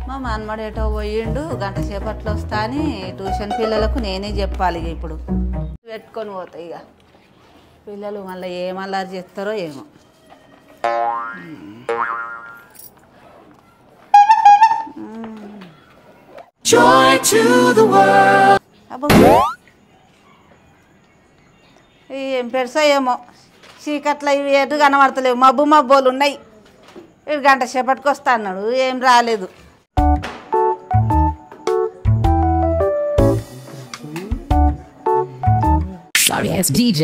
మా మనమడు ఏటో పోయిండు, గంట సేపట్లో వస్తా అని ట్యూషన్ పిల్లలకు నేనే చెప్పాలి. ఇక ఇప్పుడు పెట్టుకొని పోతాయి. ఇక పిల్లలు మళ్ళీ ఏమల్లారు చేస్తారో ఏమో. ఏం పెడసా ఏమో, చీకట్లో ఇవి ఎటు కనబడతలేవు, మబ్బు మబ్బోలు ఉన్నాయి. ఇటు గంట సేపటికి వస్తా అన్నాడు, ఏం రాలేదు. Sorry ass DJ.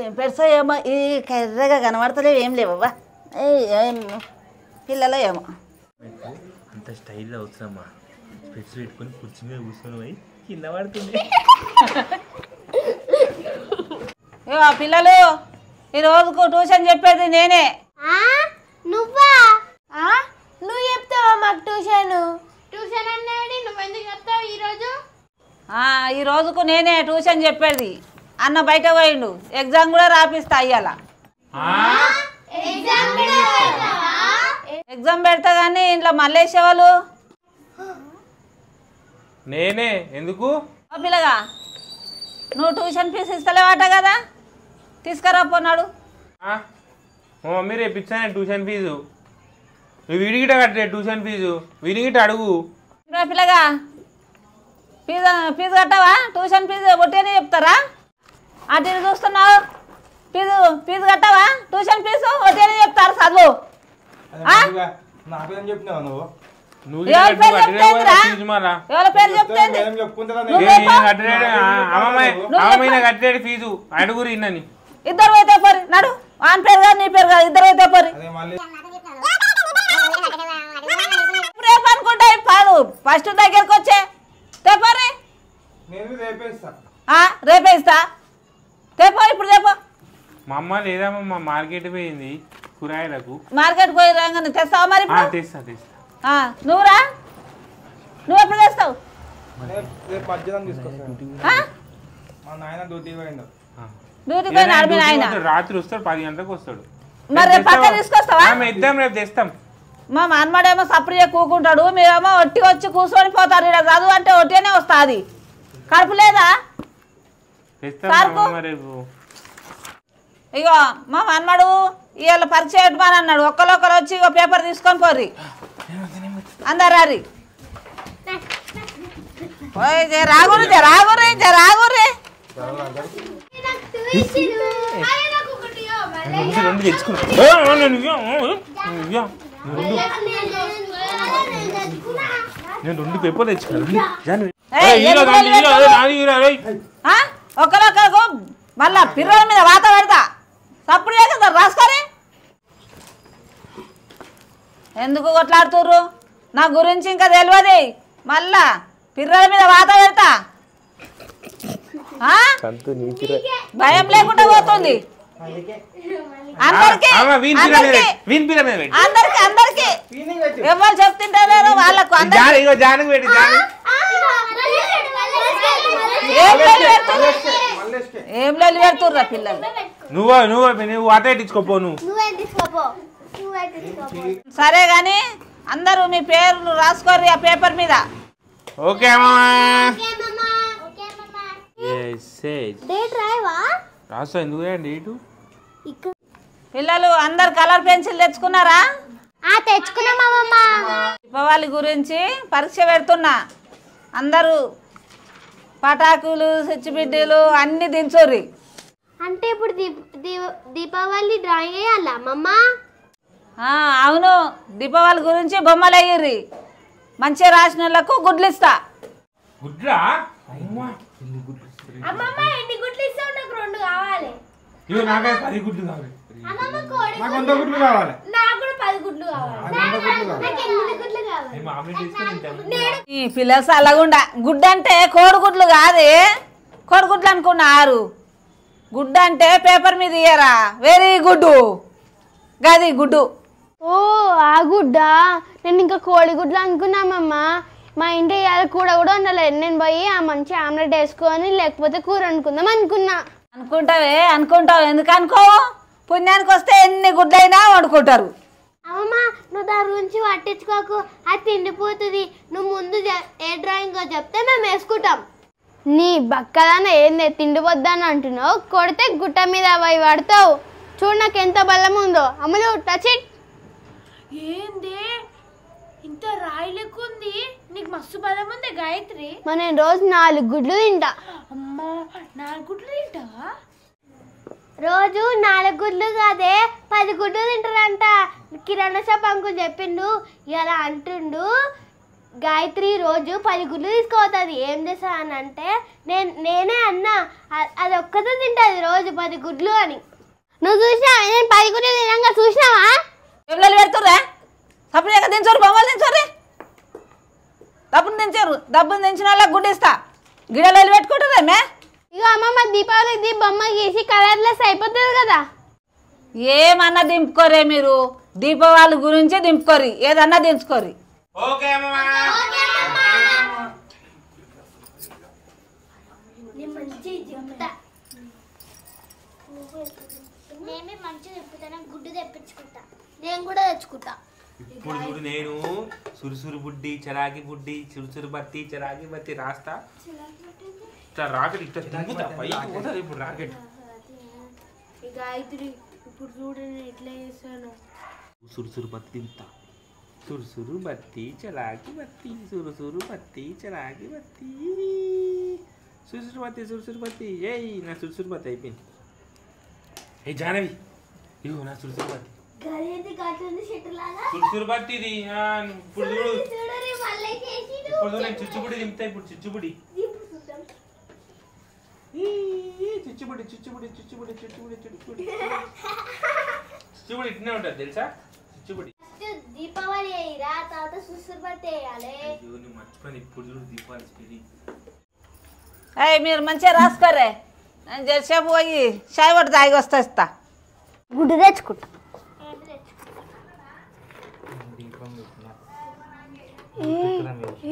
ఏం పెడసా ఏమో, ఈ కర్రగా కనబడతలేవు, ఏం లేవబ్బా. పిల్లలు ఏమో అంత స్టైల్లో అవసరమ్మా. స్పెట్స్ పెట్టుకొని కుర్చీ మీద కూర్చొని పోయి కింద పడుతుంది. పిల్లలు ఈ రోజుకు ట్యూషన్ చెప్పేది నేనే. నువ్వా? నువ్వు చెప్తావా మాకు ట్యూషన్? ట్యూషన్ అనేది నువ్వెందుకు చెప్తావు ఈరోజు? ఈ రోజుకు నేనే ట్యూషన్ చెప్పేది. అన్న బయట పోయిండు, ఎగ్జామ్ కూడా రాపిస్తా అయ్యాల. ఎగ్జామ్ పెడతా కానీ ఇంట్లో మళ్ళీ వేసేవాళ్ళు నేనే. ఎందుకు? పిల్లగా నువ్వు ట్యూషన్ ఫీజు ఇస్తలేవాట కదా, తీసుకురాపోన్నాడు. మా మమ్మీ రేపు ఇచ్చాను ట్యూషన్ ఫీజు. నువ్వు విడిగిట కట్టే ట్యూషన్ ఫీజు, విడిగిట అడుగు. పిల్లగా ఫీజు కట్టావా? ట్యూషన్ ఫీజు కొట్టేనే చెప్తారా? అటు చూస్తున్నావు, ఫీజు కట్టావా? ట్యూషన్ ఫీజు కొట్టేనే చెప్తారు చదువు. ఎవరి పేరు చెప్తేందిరా? ఎవరి పేరు చెప్తేంది? కట్టేది ఫీజు అడుగురి ఇన్నని. ఇద్దరు అయితే పోరి, నడు. వాని పేరు కాదు నీ పేరు కాదు, ఇద్దరు అయితే పోరి. రేపు అనుకుంటా పాదు ఫస్ట్ దగ్గరకు వచ్చే తెపోరి. రేపే ఇస్తా, తెపో ఇప్పుడు తెపో. మా అమ్మ లేదమ్మా, మార్కెట్ పోయింది కూరగాయలకు. మార్కెట్ పోయి రాగానే తెస్తావా? మరి తెస్తా. నువ్వురా, నువ్వు ఎప్పుడు తెస్తావు? డ్యూటీ పోయిన ఆయన రాత్రి వస్తాడు, 10 గంటలకు వస్తాడు. మరి రేపు పక్క తీసుకొస్తావా? రేపు తెస్తాం. మా మనమడేమో సపరేట్గా కూకుంటాడు, మీరేమో ఒట్టి వచ్చి కూర్చొని పోతారు. ఇక్కడ చదువు అంటే ఒట్టినే వస్తుంది, కడుపు లేదా? ఇగో మా మనమడు ఇవాళ పరీక్ష పెట్టమని అన్నాడు. ఒక్కరు వచ్చి ఇగో పేపర్ తీసుకొని పోర్రి అందరు. రాగుర్రి రాగుర్రి. నేను 2 పేపర్లు తెచ్చుకున్నాను. ఒక్కరొక్కరు మళ్ళా పిల్లల మీద వాత పెడతా, తప్పుడు కదా రాసుకొని. ఎందుకు కొట్లాడుతుర్రు? నా గురించి ఇంకా తెలియదు. మళ్ళా పిల్లల మీద వాత పెడతా, భయం లేకుండా పోతుంది అందరికి. ఎవరు చెప్తుంటారో వాళ్ళకు ఏం లొల్లి పెడుతుర్రా పిల్లలు? నువ్వు అటే ఇచ్చుకోపో. సరే గాని అందరూ మీ పేర్లు రాసుకోర్రి ఆ పేపర్ మీద. ఓకే రాస్తా. ఎందుకు డేటు? పిల్లలు అందరు కలర్ పెన్సిల్ తెచ్చుకున్నారా? తెచ్చుకున్నామమ్మా. దీపావళి గురించి పరీక్ష పెడుతున్నా. అందరూ పటాకులు సిచ్చిబిడ్డీలు అన్ని దించుర్రి. అంటే ఇప్పుడు దీపావళి డ్రాయింగ్ వేయాలా అమ్మమ్మ? అవును, దీపావళి గురించి బొమ్మలు వేయర్రి. మంచిగా రాసిన వాళ్ళకు గుడ్లు ఇస్తా. గుడ్లా? అమ్మమ్మ ఎన్ని గుడ్లు ఇస్తావు? నాకు 2 కావాలి. ఇవి నాకే 10 గుడ్లు కావాలి. అమ్మమ్మ కోడి నాకు 100 గుడ్లు కావాలి. నాకు కూడా 10 గుడ్లు కావాలి. నాకు 8 గుడ్లు కావాలి. ఈ పిల్లలు అలాగుండా. గుడ్డు అంటే కోడిగుడ్లు కాదే, కోడిగుడ్లు అనుకున్నారు. గుడ్డు అంటే పేపర్ మీద ఇయ్యరా. వెరీ గుడ్, గది గుడ్డు. ఓ ఆ గుడ్డ నేను ఇంకా కోడిగుడ్లు అనుకున్నామమ్మా. మా ఇంటి కూర కూడా ఉండలేదు. నేను పోయి ఆ మంచి ఆమ్లెట్ వేసుకొని లేకపోతే కూర అనుకుందాం అనుకున్నా. అనుకుంటావు ఎందుకు అనుకోవు? పుణ్యానికి వస్తే ఎన్ని గుడ్లైనా వండుకుంటారు. అమ్మా నువ్వు దాని గురించి పట్టించుకోకు, అది తిండిపోతుంది. నువ్వు ముందు ఏ డ్రాయింగ్ చెప్తే మేము వేసుకుంటాం. నీ బక్కదాన ఏంది తిండిపోద్దని అంటున్నావు? కొడితే గుట్ట మీద అవి పడతావు. చూడు నాకు ఎంత బలం ఉందో. అమ్మలు టచ్ ఇట్. ఏంది ఇంత రాయి లెక్కుంది? నీకు మస్తు బలం ఉంది గాయత్రి. నేను రోజు 4 గుడ్లు తింటా. అమ్మా 4 గుడ్లు తింటావా? రోజు 4 గుడ్లు కాదే 10 గుడ్లు తింటారంట. కిరాణా షాప్ అంకుల్ చెప్పిండు ఇలా అంటుండు. గాయత్రి రోజు 10 గుడ్లు తీసుకోవద్దు. ఏం చేస్తా అని అంటే నేనే అన్నా అది ఒక్కటే తింటుంది రోజు 10 గుడ్లు అని. నువ్వు చూసినావా? నేను 10 గుడ్లు తినంగా చూసినావా? పిల్లలు పెడుతుర్రా సపరేట్గా దించరు, బొమ్మలు దించరు, డబ్బును దించారు. డబ్బును దించిన వాళ్ళకి గుడ్డిస్తా. గిడలు పెట్టుకుంటారేమే. ఇక అమ్మమ్మ దీపావళికి బొమ్మ గీసి కలర్లెస్ అయిపోతుంది కదా. ఏమన్నా దింపుకోరే మీరు. దీపావళి గురించి దింపుకోరి, ఏదన్నా దించుకోరి. ఓకే అమ్మా. నేనే మంచిగా చెప్తాను. గుడ్డు తెప్పించుకుంటా. నేను కూడా తెచ్చుకుంటా. ఇప్పుడు చూడు నేను సురుసురు బుడ్డి చరాగి బుడ్డి సురుసురు బత్తి చరాగి బత్తి రాస్తా. ఇట్లా రాకెట్ ఇట్లా తిరుగుతా పైకి పోతుంది ఇప్పుడు రాకెట్. గాయత్రి ఇప్పుడు చూడు నేను ఎట్లా చేస్తాను. సురుసురు బత్తి తింటా. సురుసురు బత్తి చలాకి బత్తి సురుసురు బత్తి చలాకి బత్తి సురుసురు బత్తి ఏయ్ నా సురుసురు బత్తి అయిపోయింది. ఏ జానవి ఇగో నా సురుసురు బత్తి. సురుసురు బత్తి ఇది. ఇప్పుడు చూడు ఇప్పుడు నేను చుచ్చుబుడి దింపుతా. ఇప్పుడు చుచ్చుబుడి చుచ్చుబుడి చుచ్చుబుడి చుచ్చుబుడి చుచ్చుబుడి చుచ్చుబుడి చుచ్చుబుడి ఇట్నే ఉంటుంది తెలుసా? చుచ్చుబుడి దీపావళి అయ్యిరా తర్వాత సుసుర్బత్తి వేయాలి. మర్చిపోయి ఇప్పుడు చూడు దీపావళి స్పెల్లింగ్. మీరు మంచిగా రాసుకోరే. నేను చేసేపు పోయి చాయ్ పట్టు తాగి వస్తా. గుడ్డు తెచ్చుకుంటా.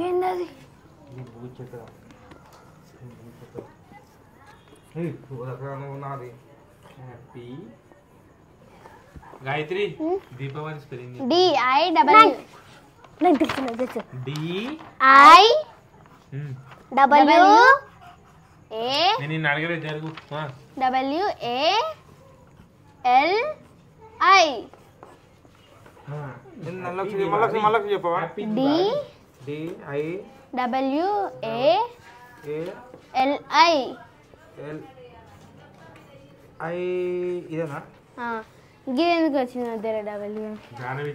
ఏంటది? గాయత్రి దీపావళి స్పెల్లింగ్ DIW నేను నిన్ను అడగలేదు జరుగు. WALI చెప్పవా? ఇదేనా? గిరెందుకు వచ్చింది మధ్యలో W? జానవి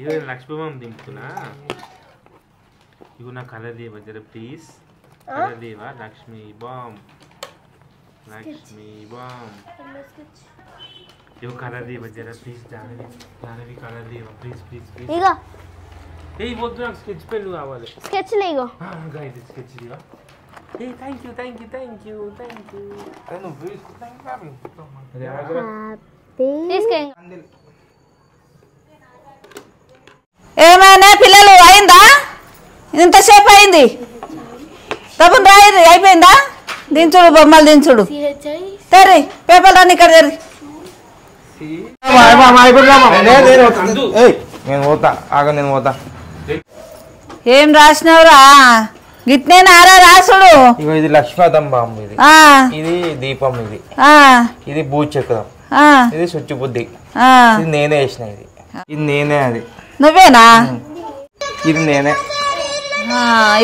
ఇదే లక్ష్మీబామ్ దింపుతున్నా. ఇగో నా కలర్ దేవా జర ప్లీజ్. కలర్ దేవా లక్ష్మీ బామ్ ఇగో కలర్ దేవా జర ప్లీజ్. జానవి కలర్ దేవా ప్లీజ్. ఇగో ఏ వద్దు నాకు స్కెచ్ పెన్ కావాలి. స్కెచ్ లేగో గాయత్రి స్కెచ్ దిగా. ఏ థ్యాంక్ యూ. ఏమైనా పిల్లలు అయిందా? ఇంతసేపు అయింది. తప్పని రాయి అయిపోయిందా? దించుడు బొమ్మలు దించుడు. సరే పేపర్ రాని ఇక్కడ తెరి. నేను పోతా. ఏం రాసినవురా? గిట్నే నారా రాసుడు. ఇగో ఇది లక్ష్మీతం బాంబు. ఇది దీపం. ఇది భూచక్రం. ఇది సుచ్చి బుద్ధి. ఇది నేనే వేసిన. ఇది నేనే. అది నువ్వేనా? ఇది నేనే.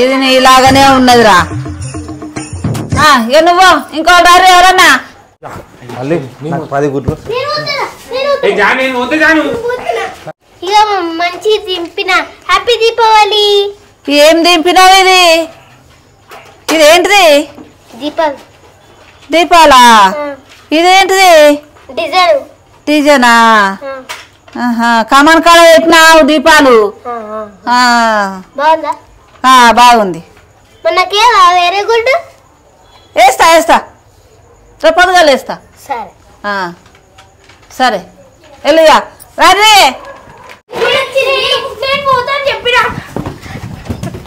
ఇది నీలాగానే ఉన్నదిరా. ఇక నువ్వు ఇంకోటి రారు ఎవరన్నా. మళ్ళీ 10 గుడ్లు. ఇక మంచి దింపిన. హ్యాపీ దీపావళి. ఏం దింపినావు? ఇదేంటిది? దీపాలా? ఇదేంటిది? డిజైనా? కమన్ కాడ పెట్టినావు దీపాలు. బాగుందా? బాగుంది. మనకే వేరే గుడ్డు వేస్తా రేపు పొద్దుగాల వేస్తా. సరే సరే వెళ్ళిగా రండి. నేను పోతాను చెప్పినా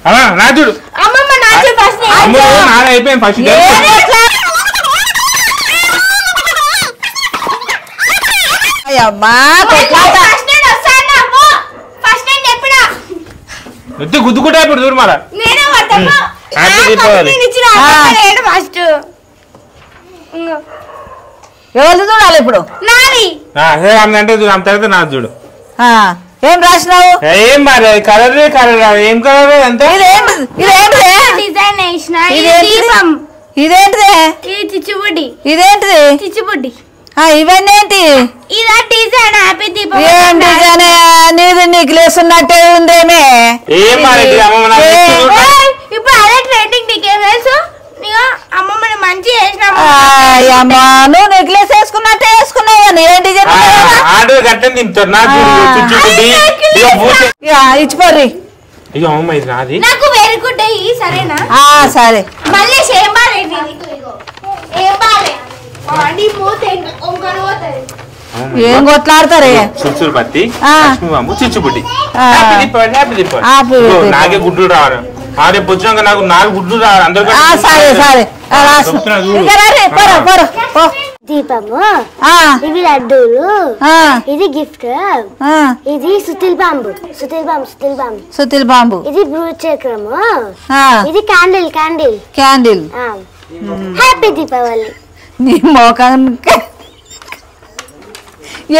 అలా నా చూడు అమ్మమ్మ నాచు ఫస్ట్ నాది అయిపోయింది ఫస్ట్ అమ్మా కొట్లాట. ఫస్ట్ నేను చెప్పినా వచ్చి గుద్దుకుంటా ఇప్పుడు చూడు మళ్ళా నేనే పడతాను హ్యాపీ దీపావళి ఫస్ట్ ఎవరు చూడాలి ఇప్పుడు? నాది అంటే చూడు అంత తర్వాత నాది చూడు ఏం రాసినావు? ఏం మరి కలర్ ఏం కలర్ అంతే ఇదేంటిదే? డిజైన్ వేసిన ఇదేంటిది? ఇదేంటిదే? ఇది చిచ్చుబుడ్డి ఇదేంటిది? చిచ్చుబుడ్డి ఇవన్నీ ఏంటి? ఇదా డిజైన్ హ్యాపీ దీపం ఏం డిజైన్? నీది నీకు లేస్తున్నట్టే ఉందేమే. ఏం మరి ఇప్పుడు అదే ట్రెండింగ్ నీకేం తెలుసు నీకు అమ్మమ్మని మంచి అమ్మా నువ్వు నెక్లెస్ వేసుకున్నట్టే వేసుకున్నావు అని ఏం డిజైన్? ఆర్డర్ కట్టని తింటారు నా ఇచ్చిపోర్రి. ఇక అమ్మ ఇది నాది నాకు వెరీ గుడ్ అయ్యి సరేనా సరే. మళ్ళీ ఏం బాలేదు ఏం బాలే నీ మూత ఒంకలు పోతుంది ఏం కొట్లాడతారే? సుర్సురు బత్తి లక్ష్మీబాబు చిచ్చుబుడ్డి హ్యాపీ దీపావళి నాకే గుడ్లు రావాలి రేపు వచ్చినాక నాకు 4 గుడ్లు రావాలి అందరికీ సరే సరే దీపము ఇవి లడ్డూలు ఇది గిఫ్ట్ ఇది సుతిల్ బాంబు సుతిల్ బాంబు ఇది భూచక్రము ఇది క్యాండిల్ క్యాండిల్. హ్యాపీ దీపావళి నీ మోకాం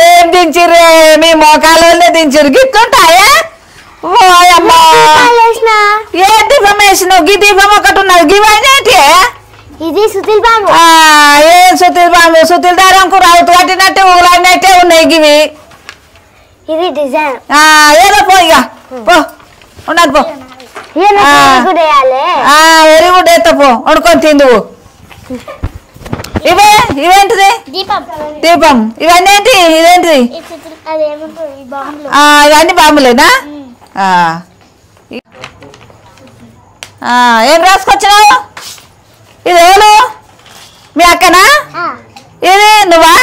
ఏం దించిర్రే? మీ మోకాలనే దించిరు గిట్లుంటాయా? ఏ దీపం వేసినావు? గీ దీపం ఒకటి ఉన్నది గివైనటి ఇది సుతిల్ బాంబు ఏం సుతిల్ బాంబు? సుతిల్ దారంకు రావుతు కట్టినట్టే ఊలన్నట్టే ఉన్నాయి గివి. ఇది డిజైన్ ఏదో పో ఇక పో ఉన్నది పో. వెరీ గుడ్ ఎత్త పో వండుకొని తిందువు. ఇవేంటిది? దీపం. ఇవన్నీ ఏంటి? ఇదేంటిది? ఇవన్నీ బాంబులేనా? ఏం రాసుకొచ్చినావు? ఇది ఎవరు? మీ అక్కనా? ఇది నువ్వా?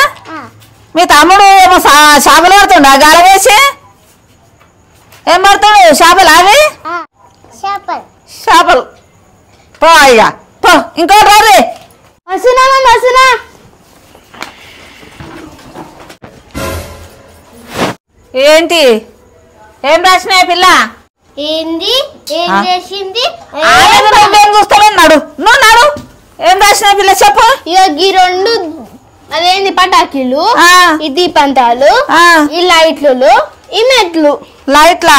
మీ తమ్ముడు ఏమో చేపలు పడుతుండా గాల వేసి? ఏం పడుతుండు? చేపలు అవి చేపలు. పో ఇక పో. ఇంకోటి రండి. ఏంటి? ఏం రాసినాయి పిల్ల? ఏంది ఏం చేసింది? ఏం చూస్తామన్నాడు నువ్వు నాడు. ఏం రాసినాయి పిల్ల చెప్పు. ఈ రెండు అదేంది పటాకీలు ఈ దీపంతాలు ఈ లైట్లు ఈ మెట్లు. లైట్లా?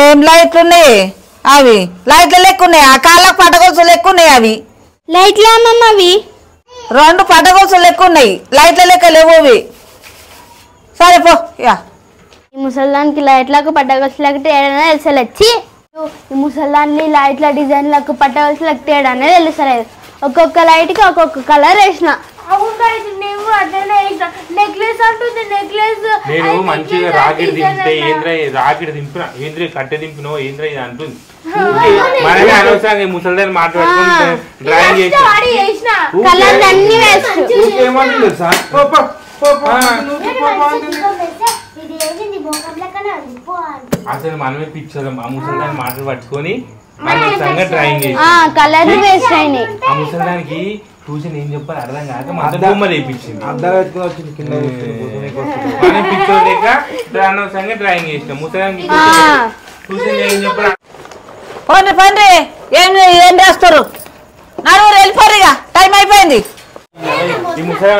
ఏం లైట్లు ఉన్నాయి? అవి లైట్లు లెక్క ఉన్నాయి. ఆ కాళ్ళకు పటగొలుసులు లెక్క ఉన్నాయి. అవి లైట్లు అమ్మమ్మ అవి 2 పటగొలుసులు లెక్క ఉన్నాయి. లైట్ల లెక్క లేవు అవి. సరే పో. ఈ ముసల్దానికి లైట్లకు పట్టగొలుసులకు తేడా తెలుసలొచ్చి ఈ ముసల్దాన్ని లైట్ల డిజైన్లకు పట్టగొలుసులకు తేడా అనేది తెలుసలేదు. ఒక్కొక్క లైట్కి ఒక్కొక్క కలర్ వేసిన. నెక్లెస్ అంటుంది నెక్లెస్ నేను మంచిగా రాకెట్ దింపితే రాకెట్ దింపిన ఏంద్ర కట్టె దింపినో ఏంద్ర ఇది అంటుంది. మనమే అనవసరంగా ముసలిదాన్ని మాట్లాడుకుంటే డ్రాయింగ్ చేసిన కలర్స్ అన్ని వేస్ట్. అసలు మనమే పిచ్చోళ్ళం. ఆ ముసలిదాన్ని మాటలు పట్టుకొని అనవసరంగా డ్రాయింగ్ చేసి కలర్ వేస్ట్ అయినాయి. ఆ ముసలిదానికి ట్యూషన్ ఏం చెప్పాలి అర్థం కాక మధ్య బొమ్మలు వేయించింది. మనం పిచ్చోలేక అనవసరంగా డ్రాయింగ్ చేసినాం. ముసలిదానికి ట్యూషన్ ఏం చెప్పాలి. పండి ఏం రాస్తారు? నలుగురు వెళ్ళిపోరు. ఇక టైం అయిపోయింది. ఈ ముసలి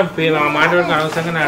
మాట్లాడుకుని అనవసరంగా